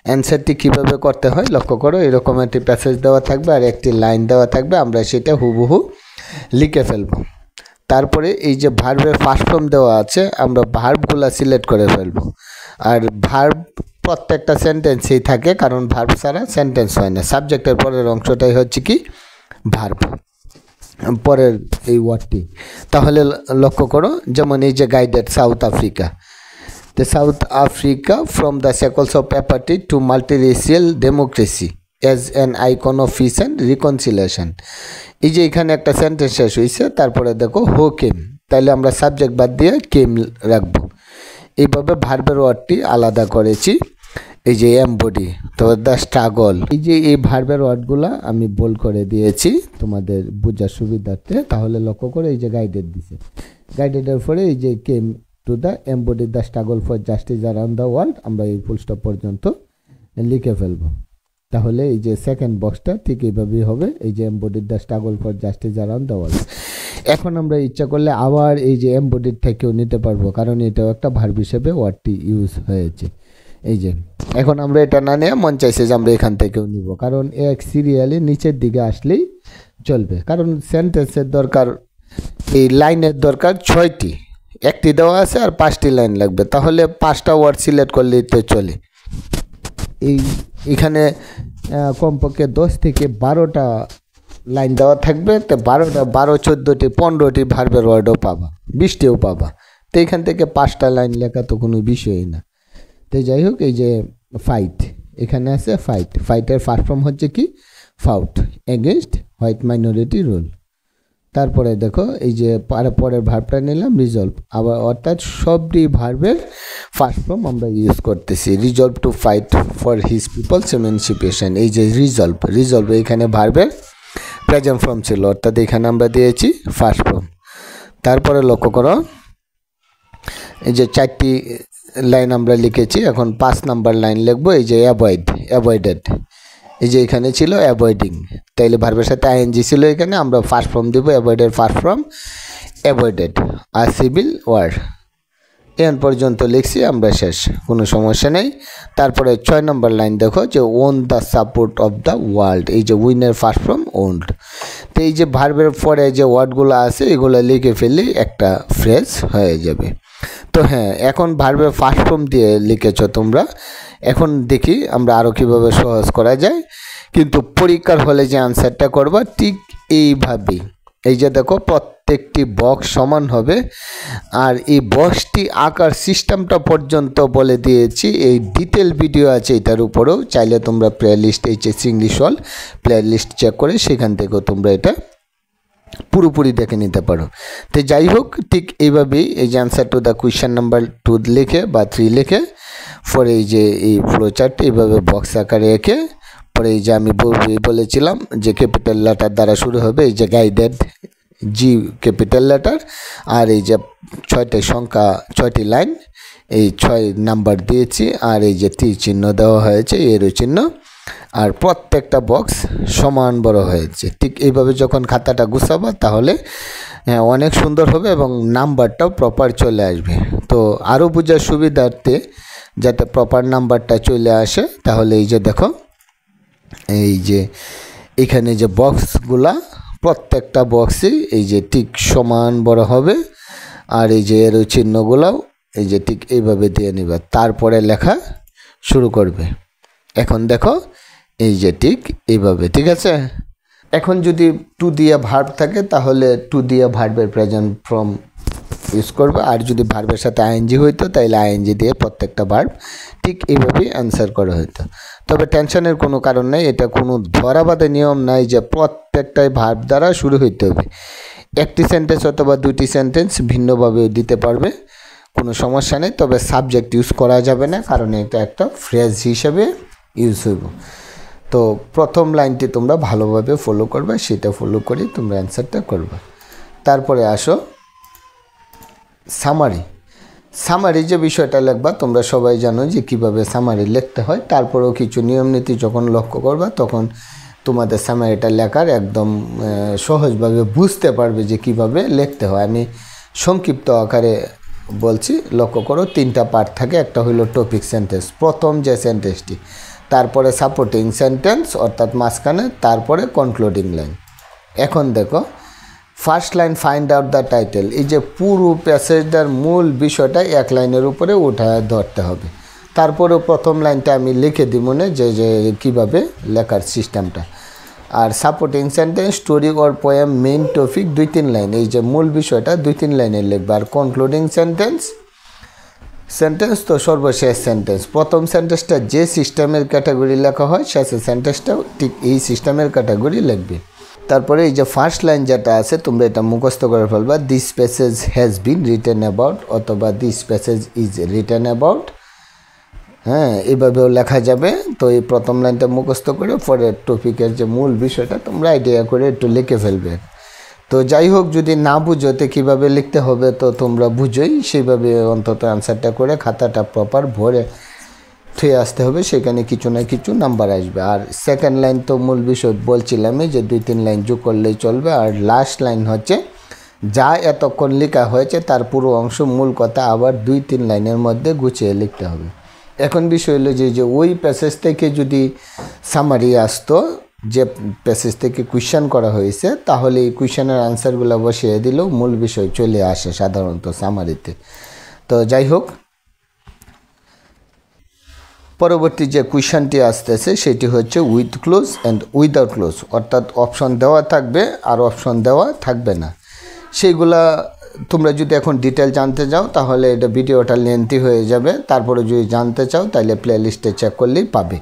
অ্যান্সারটি কীভাবে করতে হয় লক্ষ্য করো। এরকম একটি প্যাসেজ দেওয়া থাকবে আর একটি লাইন দেওয়া থাকবে, আমরা সেটা হুবহু লিখে ফেলব। তারপরে এই যে ভার্বের ফার্স্ট ফর্ম দেওয়া আছে আমরা ভার্বগুলো সিলেক্ট করে ফেলব। আর ভার্ব প্রত্যেকটা সেন্টেন্সেই থাকে, কারণ ভার্ব ছাড়া সেন্টেন্স হয় না। সাবজেক্টের পরের অংশটাই হচ্ছে কি ভার্ব, পরের এই ওয়ার্ডটি। তাহলে লক্ষ্য করো, যেমন এই যে guided South Africa, the South Africa from the shackles of apartheid to multiracial democracy. As an icon of peace and reconciliation. এই যে এখানে একটা সেন্টেন্স শেষ হয়েছে, তারপরে দেখো হো কেম, তাহলে আমরা সাবজেক্ট বাদ দিয়ে কেম রাখবো। এইভাবে ভার্বের ওয়ার্ডটি আলাদা করেছি। এই যে এমবডি, তো দ্য স্ট্রাগল, এই যে এই ভার্বের ওয়ার্ডগুলো আমি বোল্ড করে দিয়েছি তোমাদের বোঝার সুবিধার্থে। তাহলে লক্ষ্য করে এই যে গাইডেড দিছে, গাইডেডের পরে এই যে came to the embody the struggle for justice around the world আমরা এই ফুল স্টপ পর্যন্ত লিখে ফেলবো। তাহলে এই যে সেকেন্ড বক্সটা ঠিক এইভাবেই হবে, এই যে embodied the struggle for justice around the world. এখন আমরা ইচ্ছা করলে আবার এই যে এমবডিড থেকেও নিতে পারবো, কারণ এটাও একটা ভার্ব হিসেবে ওয়ার্ডটি ইউজ হয়েছে। এই যে এখন আমরা এটা না নিয়ে মন চাইছে যে আমরা এখান থেকেও নিব, কারণ এক সিরিয়ালি নিচের দিকে আসলেই চলবে, কারণ সেন্টেন্সের দরকার, এই লাইনের দরকার 6টি, একটি দেওয়া আছে আর 5টি লাইন লাগবে, তাহলে 5টা ওয়ার্ড সিলেক্ট করলেই তো চলে। এইখানে কমপক্ষে 10 থেকে 12টা লাইন দেওয়া থাকবে, তো 12, 14টি 15টি ভার্বের ওয়ার্ডও পাবা, 20টিও পাবা। তো এইখান থেকে 5টা লাইন লেখা তো কোনো বিষয়ই না। তো যাই হোক, এই যে ফাইট এখানে আছে, ফাইট, ফাইটের ফার্স্ট ফর্ম হচ্ছে কি fought, against white minority rule. তারপরে দেখো এই যে পরের ভার্বটা নিলাম রিজলভ, আবার অর্থাৎ সবটি ভার্বের ফার্স্ট ফর্ম আমরা ইউজ করতেছি। Resolve to fight for his people's এমানসিপেশন, এই যে রিজলভ, রিজলভ এখানে ভার্বের প্রেজেন্ট ফর্ম ছিল, অর্থাৎ এখানে আমরা দিয়েছি ফার্স্ট ফর্ম। তারপরে লক্ষ্য করো এই যে 4টি লাইন আমরা লিখেছি, এখন 5 নাম্বার লাইন লিখবো। এই যে অ্যাভয়েড, অ্যাভয়েডেড, এই যে এখানে ছিল অ্যাভয়েডিং, তাইলে ভার্বের সাথে আইএনজি ছিল, এখানে আমরা ফার্স্ট ফর্ম দিব অ্যাভয়েডের ফার্স্ট ফর্ম অ্যাভয়েডেড, আর সিভিল ওয়ার। এন পর্যন্ত লিখছি আমরা, শেষ, কোনো সমস্যা নেই। তারপরে 6 নম্বর লাইন দেখো যে won the support of the world, এই যে উইনের ফার্স্ট ফর্ম ওন্ড। তো এই যে ভার্বের পরে যে ওয়ার্ডগুলো আছে এগুলো লিখে ফেললেই একটা ফ্রেজ হয়ে যাবে। তো হ্যাঁ, এখন ভার্বের ফার্স্ট ফর্ম দিয়ে লিখেছ তোমরা, এখন দেখি আমরা আরও কীভাবে সহজ করা যায়। কিন্তু পরীক্ষার হলে যে আনসারটা করবা ঠিক এইভাবেই, এই যে দেখো প্রত্যেকটি বক্স সমান হবে, আর এই বক্সটি আঁকার সিস্টেমটা পর্যন্ত বলে দিয়েছি, এই ডিটেল ভিডিও আছে এটার উপরেও, চাইলে তোমরা play list HS English all play list check করে সেখান থেকেও তোমরা এটা পুরোপুরি দেখে নিতে পারো। তো যাই হোক, ঠিক এইভাবেই এই যে answer to the question number 2 লিখে বা 3 লিখে পরে এই যে এই ফ্লোচার্টটা এইভাবে বক্স আকারে এঁকে পরে এই যে আমি বলেছিলাম যে ক্যাপিটাল লেটার দ্বারা শুরু হবে, এই যে গাইডেড জি ক্যাপিটাল লেটার, আর এই যে 6টি সংখ্যা 6টি লাইন, এই 6 নাম্বার দিয়েছি, আর এই যে তীর চিহ্ন দেওয়া হয়েছে, এরও চিহ্ন, আর প্রত্যেকটা বক্স সমান বড় হয়েছে। ঠিক এইভাবে যখন খাতাটা গুছাবা তাহলে অনেক সুন্দর হবে এবং নাম্বারটাও প্রপার চলে আসবে। তো আরও বোঝার সুবিধার্থে যাতে প্রপার নাম্বারটা চলে আসে, তাহলে এই যে দেখো এই যে এখানে যে বক্সগুলা প্রত্যেকটা বক্সই এই যে ঠিক সমান বড় হবে, আর এই যে এর চিহ্নগুলোও এই যে ঠিক এইভাবে দিয়ে নিবে, তারপরে লেখা শুরু করবে। এখন দেখো এই যে ঠিক এইভাবে, ঠিক আছে। এখন যদি টু দিয়ে ভার্ব থাকে তাহলে টু দিয়ে ভার্বের প্রেজেন্ট ফর্ম ইউজ করবে, আর যদি ভার্বের সাথে আইএনজি হইতো তাহলে আইএনজি দিয়ে প্রত্যেকটা ভার্ব ঠিক এইভাবেই অ্যান্সার করা হইতো। তবে টেনশনের কোনো কারণ নেই, এটা কোনো ধরাবাঁধা নিয়ম নাই যে প্রত্যেকটাই ভার্ব দ্বারা শুরু হইতে হবে। একটি সেন্টেন্স অথবা 2টি সেন্টেন্স ভিন্নভাবেও দিতে পারবে, কোনো সমস্যা নেই। তবে সাবজেক্ট ইউজ করা যাবে না, কারণ এটা একটা ফ্রেজ হিসেবে ইউজ হইব। তো প্রথম লাইনটি তোমরা ভালোভাবে ফলো করবে, সেটা ফলো করে তোমরা অ্যান্সারটা করবে। তারপরে আসো সামারি। সামারি যে বিষয়টা লিখবা, তোমরা সবাই জানো যে কিভাবে সামারি লিখতে হয়, তারপরেও কিছু নিয়ম নীতি যখন লক্ষ্য করবা তখন তোমাদের সামারিটা লেখার একদম সহজভাবে বুঝতে পারবে যে কিভাবে লিখতে হয়। আমি সংক্ষিপ্ত আকারে বলছি, লক্ষ্য করো 3টা পার্ট থাকে। একটা হইল টপিক সেন্টেন্স, প্রথম যে সেন্টেন্সটি, তারপরে সাপোর্টিং সেন্টেন্স অর্থাৎ মাঝখানে, তারপরে কনক্লুডিং লাইন। এখন দেখো first line find out the title, এই যে পুরো প্যাসেজটার মূল বিষয়টা এক লাইনের উপরে উঠায় ধরতে হবে। তারপরেও প্রথম লাইনটা আমি লিখে দিই মনে যে কীভাবে লেখার সিস্টেমটা। আর supporting sentence story or poem main topic 2-3 line, এই যে মূল বিষয়টা 2-3 লাইনে লিখবে। আর কনক্লুডিং সেন্টেন্স সেন্টেন্স তো সর্বশেষ সেন্টেন্স, প্রথম সেন্টেন্সটা যে সিস্টেমের ক্যাটাগরি লেখা হয় শেষের সেন্টেন্সটাও ঠিক এই সিস্টেমের ক্যাটাগরি লিখবে। তারপরে এই যে ফার্স্ট লাইন যেটা আছে তোমরা এটা মুখস্থ করে ফেলবা, this passage has been written about অথবা this passage is written about. হ্যাঁ, এইভাবেও লেখা যাবে। তো এই প্রথম লাইনটা মুখস্থ করে পরে টপিকের যে মূল বিষয়টা তোমরা আইডিয়া করে একটু লিখে ফেলবে। তো যাই হোক, যদি না বুঝো তো কীভাবে লিখতে হবে তো তোমরা বুঝোই, সেইভাবে অন্তত অ্যান্সারটা করে খাতাটা প্রপার ভরে থুয়ে আসতে হবে, সেখানে কিছু না কিছু নাম্বার আসবে। আর সেকেন্ড লাইন তো মূল বিষয় বলছিলামই যে 2-3 লাইন যোগ করলেই চলবে। আর লাস্ট লাইন হচ্ছে যা এতক্ষণ লেখা হয়েছে তার পুরো অংশ মূল কথা আবার 2-3 লাইনের মধ্যে গুছিয়ে লিখতে হবে। এখন বিষয় হলো যে ওই প্যাসেজ থেকে যদি সামারি আসতো, যে প্যাসেজ থেকে কোয়েশ্চেন করা হয়েছে, তাহলে এই কোয়েশ্চেনের আনসারগুলো বসিয়ে দিলেও মূল বিষয় চলে আসে সাধারণত সামারিতে। তো যাই হোক, পরবর্তী যে কোয়েশ্চেনটি আসতেছে সেটি হচ্ছে with close and without close, অর্থাৎ অপশন দেওয়া থাকবে আর অপশন দেওয়া থাকবে না। সেইগুলা তোমরা যদি এখন ডিটেল জানতে চাও তাহলে এটা ভিডিওটা লেন্থি হয়ে যাবে। তারপরে যদি জানতে চাও তাহলে প্লে লিস্টে চেক করলেই পাবে,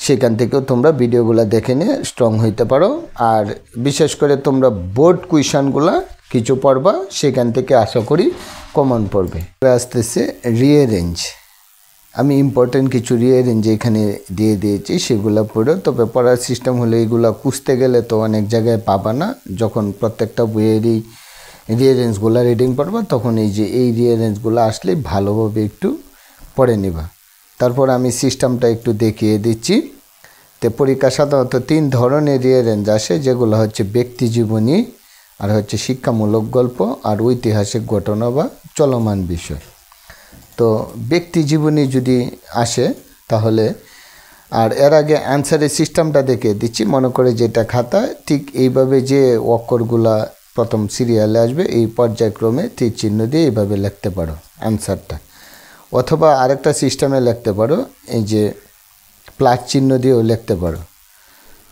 সেখান থেকেও তোমরা ভিডিওগুলো দেখে নিয়ে স্ট্রং হইতে পারো। আর বিশেষ করে তোমরা বোর্ড কোয়েশ্চেনগুলো কিছু পড়বা, সেখান থেকে আশা করি কমন পড়বে। আসতেছে রিঅ্যারেঞ্জ, আমি ইম্পর্টেন্ট কিছু রিঅ্যারেঞ্জ এখানে দিয়ে দিয়েছি, সেগুলো পড়ো। তবে পড়ার সিস্টেম হলে এইগুলো খুঁজতে গেলে তো অনেক জায়গায় পাবা না। যখন প্রত্যেকটা বইয়েরই রিঅ্যারেঞ্জগুলো রিডিং পড়বা তখন এই রিঅ্যারেঞ্জগুলো আসলে ভালোভাবে একটু পড়ে নিবা। তারপর আমি সিস্টেমটা একটু দেখিয়ে দিচ্ছি। তো পরীক্ষা সাধারণত 3 ধরনের রিঅ্যারেঞ্জ আসে, যেগুলো হচ্ছে ব্যক্তি জীবনী, আর হচ্ছে শিক্ষামূলক গল্প, আর ঐতিহাসিক ঘটনা বা চলমান বিষয়। তো ব্যক্তি জীবনী যদি আসে তাহলে, আর এর আগে অ্যান্সারের সিস্টেমটা দেখে দিচ্ছি। মনে করে যেটা খাতা ঠিক এইভাবে যে অক্ষরগুলা প্রথম সিরিয়ালে আসবে এই পর্যায়ক্রমে তীর চিহ্ন দিয়ে এইভাবে লিখতে পারো অ্যান্সারটা, অথবা আরেকটা সিস্টেমে লিখতে পারো এই যে প্লাস চিহ্ন দিয়েও লিখতে পারো।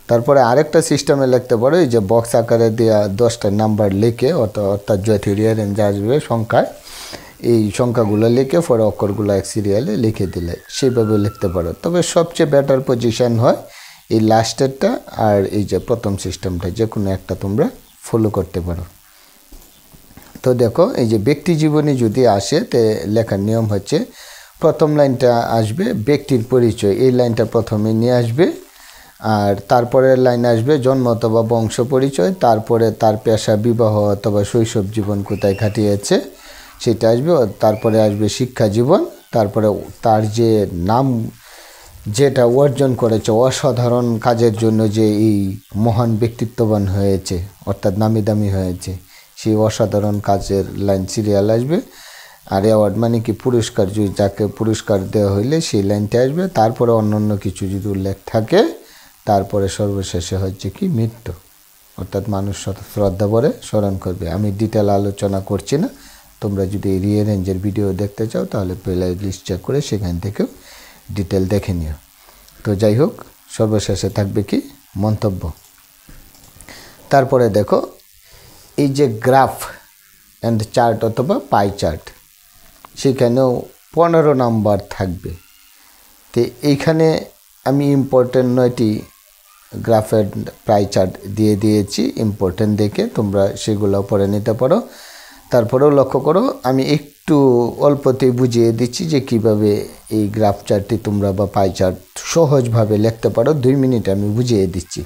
তারপরে আরেকটা সিস্টেমে লিখতে পারো এই যে বক্স আকারে দেওয়া 10টা নাম্বার লিখে, অর্থাৎ যত রিঅ্যারেঞ্জ আসবে সংখ্যায় এই সংখ্যাগুলো লিখে পরে অক্ষরগুলো এক সিরিয়ালে লিখে দিলে সেইভাবে লিখতে পারো। তবে সবচেয়ে বেটার পজিশন হয় এই লাস্টেরটা আর এই যে প্রথম সিস্টেমটা, যে কোনো একটা তোমরা ফলো করতে পারো। তো দেখো এই যে ব্যক্তি জীবনী যদি আসে তে লেখার নিয়ম হচ্ছে প্রথম লাইনটা আসবে ব্যক্তির পরিচয়, এই লাইনটা প্রথমে নিয়ে আসবে। আর তারপরের লাইন আসবে জন্ম অথবা বংশ পরিচয়, তারপরে তার পেশা, বিবাহ অথবা শৈশব জীবন কোথায় কাটিয়েছে সেটা আসবে, তারপরে আসবে শিক্ষা জীবন, তারপরে তার যে নাম যেটা অর্জন করেছে অসাধারণ কাজের জন্য যে এই মহান ব্যক্তিত্ববান হয়েছে অর্থাৎ নামি দামি হয়েছে, সেই অসাধারণ কাজের লাইন সিরিয়াল আসবে। আর অ্যাওয়ার্ড মানে কি পুরস্কার, যদি যাকে পুরস্কার দেওয়া হইলে সেই লাইনটা আসবে। তারপরে অন্যান্য কিছু যদি উল্লেখ থাকে, তারপরে সর্বশেষে হচ্ছে কি মৃত্যু, অর্থাৎ মানুষ শ্রদ্ধা ভরে স্মরণ করবে। আমি ডিটেল আলোচনা করছি না, তোমরা যদি রিঅ্যারেঞ্জের ভিডিও দেখতে চাও তাহলে প্লে লিস্ট চেক করে সেখান থেকেও ডিটেল দেখে নিও। তো যাই হোক, সর্বশেষে থাকবে কি মন্তব্য। তারপরে দেখো এই যে গ্রাফ অ্যান্ড চার্ট অথবা পাই চার্ট, সেখানেও 15 নাম্বার থাকবে। তো এইখানে আমি ইম্পর্টেন্ট 9টি গ্রাফের পাই চার্ট দিয়ে দিয়েছি, ইম্পর্টেন্ট দেখে তোমরা সেগুলো পড়ে নিতে পারো। তারপরেও লক্ষ্য করো আমি একটু অল্পতেই বুঝিয়ে দিচ্ছি যে কিভাবে এই গ্রাফ চার্টটি তোমরা বা পাই চার্ট সহজভাবে লিখতে পারো। 2 মিনিটে আমি বুঝিয়ে দিচ্ছি,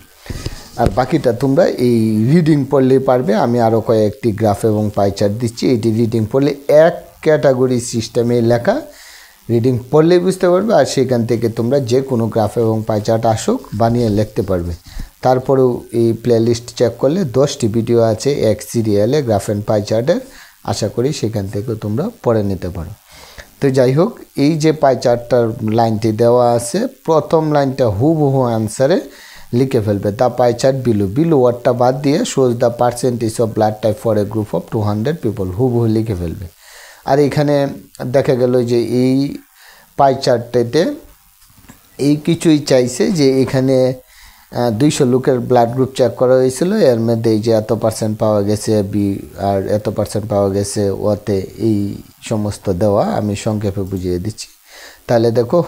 আর বাকিটা তোমরা এই রিডিং পড়লেই পারবে। আমি আরও কয়েকটি গ্রাফ এবং পাই চার্ট দিচ্ছি, এটি রিডিং পড়লে এক ক্যাটাগরি সিস্টেমে লেখা, রিডিং পড়লেই বুঝতে পারবে। আর সেখান থেকে তোমরা যে কোনো গ্রাফ এবং পাই চার্ট আসুক বানিয়ে লিখতে পারবে। তারপরেও এই প্লে লিস্ট চেক করলে 10টি ভিডিও আছে এক সিরিয়ালে গ্রাফ অ্যান্ড পাই চার্টের, আশা করি সেখান থেকেও তোমরা পড়ে নিতে পারো। তো যাই হোক, এই যে পাই চার্টটার লাইনটি দেওয়া আছে, প্রথম লাইনটা হুবহু অ্যান্সারে লিখে ফেলবে। দ্য পাই চার্ট বিলো ওয়ার্ডটা বাদ দিয়ে shows the percentage of blood type for a group of 200 people, হুবহু লিখে ফেলবে। আর এখানে দেখা গেল যে এই পাই চার্টটাতে এই কিছুই চাইছে যে এখানে 200 লোকের ব্লাড গ্রুপ চেক করা হয়েছিল, এর মধ্যে এই যে এত পার্সেন্ট পাওয়া গেছে বি আর এত পার্সেন্ট পাওয়া গেছে ওতে, এই সমস্ত দেওয়া আমি সংক্ষেপে বুঝিয়ে দিচ্ছি। তাহলে দেখো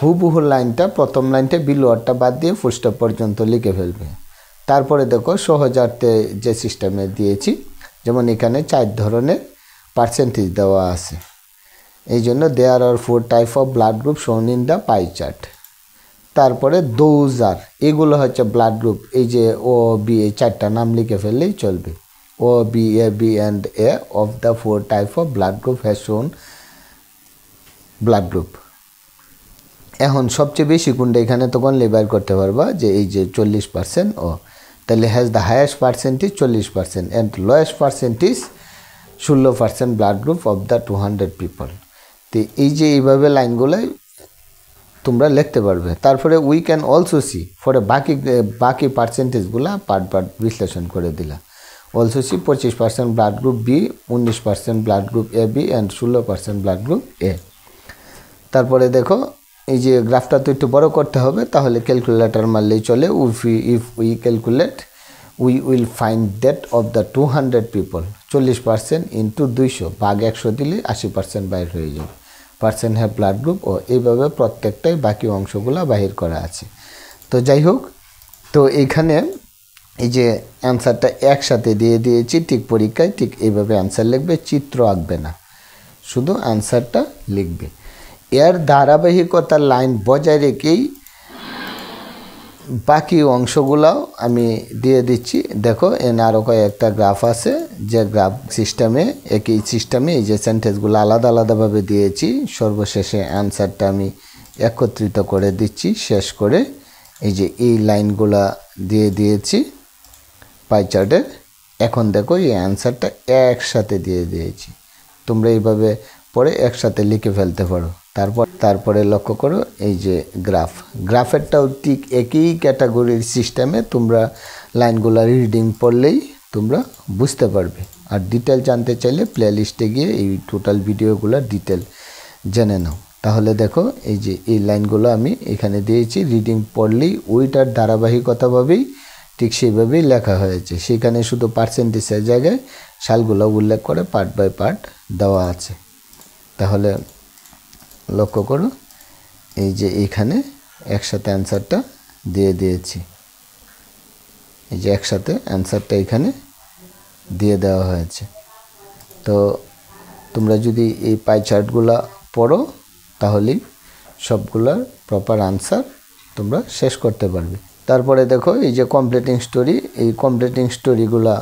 হুবহু লাইনটা প্রথম লাইনটা বিলোয়ারটা বাদ দিয়ে ফুল স্টপ পর্যন্ত লিখে ফেলবে। তারপরে দেখো সহজার্থে যে সিস্টেমে দিয়েছি, যেমন এখানে 4 ধরনের পার্সেন্টেজ দেওয়া আছে, এই জন্য দেয়ার আর 4 টাইপ অফ ব্লাড গ্রুপ শোন ইন দ্য পাই চার্ট। তারপরে দোজ আর, এগুলো হচ্ছে ব্লাড গ্রুপ, এই যে ও বি, এই 4টা নাম লিখে ফেললেই চলবে। O B, A B and A of the 4 type of blood group has shown blood group. এখন সবচেয়ে বেশি কোনটা এখানে তখন বের করতে পারবা, যে এই যে 40% ও, তাহলে has the highest percentage 40% and lowest percentage 16% blood group of the 200 people. তো এই যে এইভাবে লাইনগুলোই তোমরা লিখতে পারবে। তারপরে উই ক্যান অলসো সি, পরে বাকি পার্সেন্টেজগুলো পার্ট বিশ্লেষণ করে দিলা। Also see 25% blood group B, 19% blood group A B and 16% blood group A. তারপরে দেখো এই যে গ্রাফটা তো একটু বড় করতে হবে, তাহলে ক্যালকুলেটর মারলেই চলে। If we calculate we will find that of the 200 people 40% into 200 ভাগ 100 দিলে 80% বাইর হয়ে যাবে। পার্সেন্ট হ্যাভ ব্লাড গ্রুপ ও, এইভাবে প্রত্যেকটাই বাকি অংশগুলো বাহির করা আছে। তো যাই হোক, তো এইখানে এই যে অ্যান্সারটা একসাথে দিয়ে দিয়েছি, ঠিক পরীক্ষায় ঠিক এইভাবে অ্যান্সার লিখবে, চিত্র আঁকবে না, শুধু অ্যান্সারটা লিখবে। এর ধারাবাহিকতার লাইন বজায় রেখেই বাকি অংশগুলাও আমি দিয়ে দিচ্ছি। দেখো এখানে আরও কয়েকটা গ্রাফ আছে, যে গ্রাফ সিস্টেমে একই সিস্টেমে এই যে সেন্টেন্সগুলো আলাদা আলাদাভাবে দিয়েছি, সর্বশেষে অ্যান্সারটা আমি একত্রিত করে দিচ্ছি। শেষ করে এই যে এই লাইনগুলা দিয়ে দিয়েছি পাই চার্টের। এখন দেখো এই অ্যান্সারটা একসাথে দিয়ে দিয়েছি, তোমরা এইভাবে পরে একসাথে লিখে ফেলতে পারো। তারপরে লক্ষ্য করো এই যে গ্রাফেরটাও ঠিক একই ক্যাটাগরির সিস্টেমে, তোমরা লাইনগুলো রিডিং পড়লেই তোমরা বুঝতে পারবে। আর ডিটেল জানতে চাইলে প্লে লিস্টে গিয়ে এই টোটাল ভিডিওগুলো ডিটেল জেনে নাও। তাহলে দেখো এই যে এই লাইনগুলো আমি এখানে দিয়েছি, রিডিং পড়লেই ওইটার ধারাবাহিকতাভাবেই ঠিক সেইভাবেই লেখা হয়েছে। সেখানে শুধু পার্সেন্টেজের জায়গায় সালগুলো উল্লেখ করে পার্ট বাই পার্ট দেওয়া আছে। তাহলে লক্ষ্য করো এই যে এইখানে একসাথে অ্যান্সারটা দিয়ে দিয়েছি, এই যে একসাথে অ্যান্সারটা এখানে দিয়ে দেওয়া হয়েছে। তো তোমরা যদি এই পাই চার্টগুলো পড়ো তাহলেই সবগুলোর প্রপার আনসার তোমরা শেষ করতে পারবে। তারপরে দেখো এই যে কমপ্লিটিং স্টোরি, এই কমপ্লিটিং স্টোরিগুলো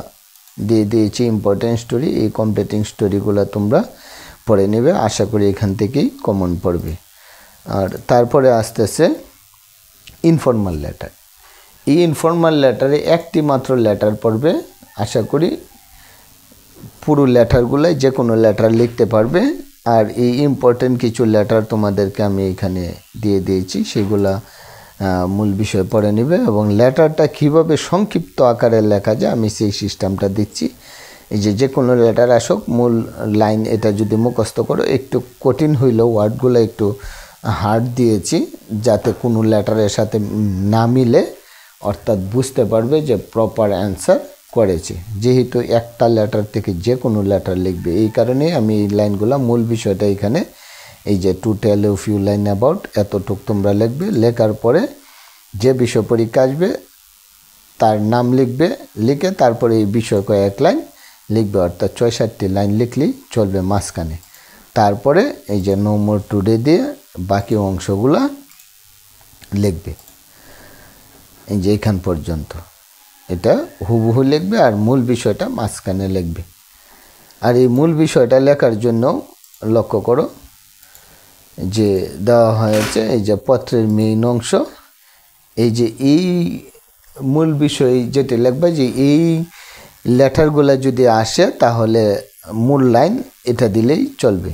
দিয়ে দিয়েছি, ইম্পর্টেন্ট স্টোরি। এই কমপ্লিটিং স্টোরিগুলো তোমরা পড়ে নেবে, আশা করি এখান থেকেই কমন পড়বে। আর তারপরে আসতেছে ইনফর্মাল লেটার। এই ইনফর্মাল লেটারে একটি মাত্র লেটার পড়বে, আশা করি পুরো লেটারগুলোই যে কোনো লেটার লিখতে পারবে। আর এই ইম্পর্টেন্ট কিছু লেটার তোমাদেরকে আমি এখানে দিয়ে দিয়েছি, সেগুলা মূল বিষয় পড়ে নেবে। এবং লেটারটা কীভাবে সংক্ষিপ্ত আকারে লেখা যায় আমি সেই সিস্টেমটা দিচ্ছি। এই যে কোনো লেটার আসুক, মূল লাইন এটা যদি মুখস্থ করো, একটু কঠিন হইলেও ওয়ার্ডগুলো একটু হার্ড দিয়েছি, যাতে কোনো লেটারের সাথে না মিলে, অর্থাৎ বুঝতে পারবে যে প্রপার অ্যান্সার করেছে। যেহেতু একটা লেটার থেকে যে কোনো লেটার লিখবে, এই কারণেই আমি এই লাইনগুলো মূল বিষয়টা এখানে এই যে to tell a few line about এতটুক তোমরা লিখবে। লেখার পরে যে বিষয় পরীক্ষা আসবে তার নাম লিখবে, লিখে তারপরে এই বিষয় কয়েক লাইন লিখবে, অর্থাৎ 66টি লাইন লিখলেই চলবে মাঝখানে। তারপরে এই যে নো মোর টুডে দিয়ে বাকি অংশগুলা লিখবে, এই যে এখান পর্যন্ত এটা হুবহু লিখবে, আর মূল বিষয়টা মাঝখানে লিখবে। আর এই মূল বিষয়টা লেখার জন্য লক্ষ্য করো যে দেওয়া হয়েছে এই যে পত্রের মেইন অংশ, এই যে এই মূল বিষয় যেটা লিখবে, যে এই লেটারগুলো যদি আসে তাহলে মূল লাইন এটা দিলেই চলবে।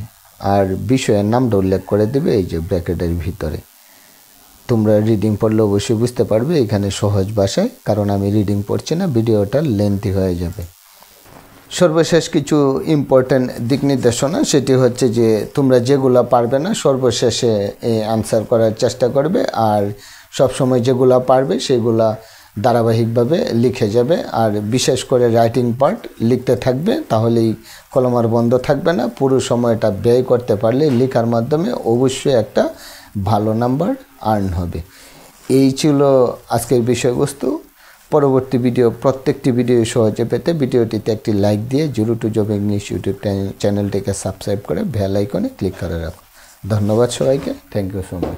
আর বিষয়ের নামটা উল্লেখ করে দেবে এই যে ব্র্যাকেটের ভিতরে। তোমরা রিডিং পড়লে অবশ্যই বুঝতে পারবে, এখানে সহজ ভাষায়, কারণ আমি রিডিং পড়ছি না, ভিডিওটা লেন্থি হয়ে যাবে। সর্বশেষ কিছু ইম্পর্টেন্ট দিক নির্দেশনা, সেটি হচ্ছে যে তোমরা যেগুলো পারবে না সর্বশেষে আনসার করার চেষ্টা করবে, আর সব সময় যেগুলা পারবে সেগুলা ধারাবাহিকভাবে লিখে যাবে। আর বিশেষ করে রাইটিং পার্ট লিখতে থাকবে, তাহলেই কলম আর বন্ধ থাকবে না। পুরো সময়টা ব্যয় করতে পারলে লেখার মাধ্যমে অবশ্যই একটা ভালো নাম্বার আর্ন হবে। এই ছিল আজকের বিষয়বস্তু। পরবর্তী ভিডিও, প্রত্যেকটি ভিডিও সহজে পেতে ভিডিওটিতে একটি লাইক দিয়ে zero to job English YouTube চ্যানেলটিকে সাবস্ক্রাইব করে বেল আইকনে ক্লিক করে রাখুন। ধন্যবাদ সবাইকে। Thank you so much.